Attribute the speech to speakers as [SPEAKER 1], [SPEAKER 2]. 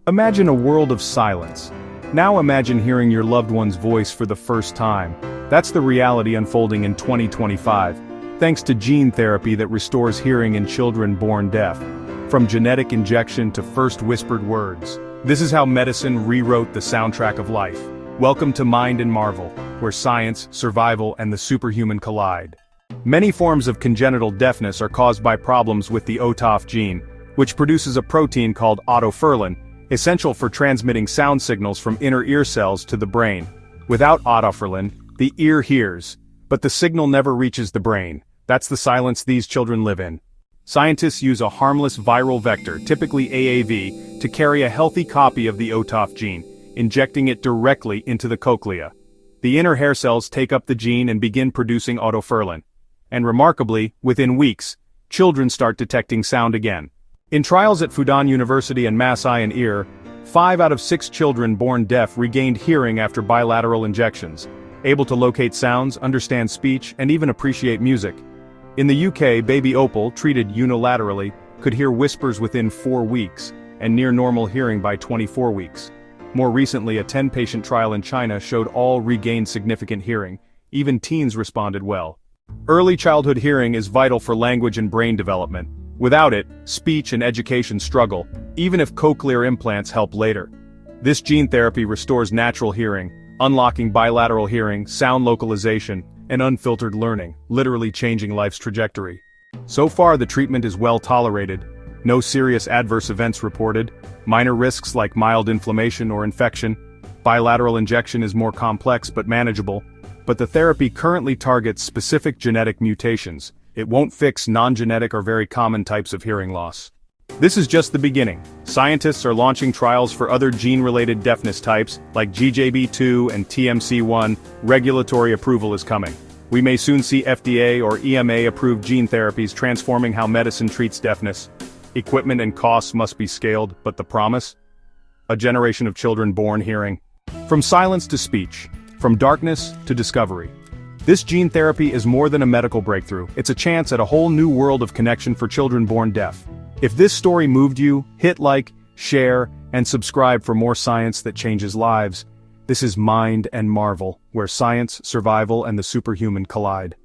[SPEAKER 1] Imagine a world of silence. Now imagine hearing your loved one's voice for the first time. That's the reality unfolding in 2025, thanks to gene therapy that restores hearing in children born deaf. From genetic injection to first whispered words. This is how medicine rewrote the soundtrack of life. Welcome to Mind and Marvel, where science, survival, and the superhuman collide. Many forms of congenital deafness are caused by problems with the OTOF gene, which produces a protein called otoferlin, essential for transmitting sound signals from inner ear cells to the brain. Without otoferlin, the ear hears, but the signal never reaches the brain. That's the silence these children live in. Scientists use a harmless viral vector, typically AAV, to carry a healthy copy of the OTOF gene, injecting it directly into the cochlea. The inner hair cells take up the gene and begin producing otoferlin. And remarkably, within weeks, children start detecting sound again. In trials at Fudan University and Mass Eye and Ear, 5 out of 6 children born deaf regained hearing after bilateral injections, able to locate sounds, understand speech, and even appreciate music. In the UK, baby Opal, treated unilaterally, could hear whispers within 4 weeks, and near normal hearing by 24 weeks. More recently, a 10-patient trial in China showed all regained significant hearing. Even teens responded well. Early childhood hearing is vital for language and brain development. Without it, speech and education struggle, even if cochlear implants help later. This gene therapy restores natural hearing, unlocking bilateral hearing, sound localization, and unfiltered learning, literally changing life's trajectory. So far, the treatment is well tolerated. No serious adverse events reported, minor risks like mild inflammation or infection. Bilateral injection is more complex but manageable, but the therapy currently targets specific genetic mutations. It won't fix non-genetic or very common types of hearing loss. This is just the beginning. Scientists are launching trials for other gene-related deafness types, like GJB2 and TMC1. Regulatory approval is coming. We may soon see FDA or EMA-approved gene therapies transforming how medicine treats deafness. Equipment and costs must be scaled, but the promise? A generation of children born hearing. From silence to speech. From darkness to discovery. This gene therapy is more than a medical breakthrough. It's a chance at a whole new world of connection for children born deaf. If this story moved you, hit like, share, and subscribe for more science that changes lives. This is Mind and Marvel, where science, survival, and the superhuman collide.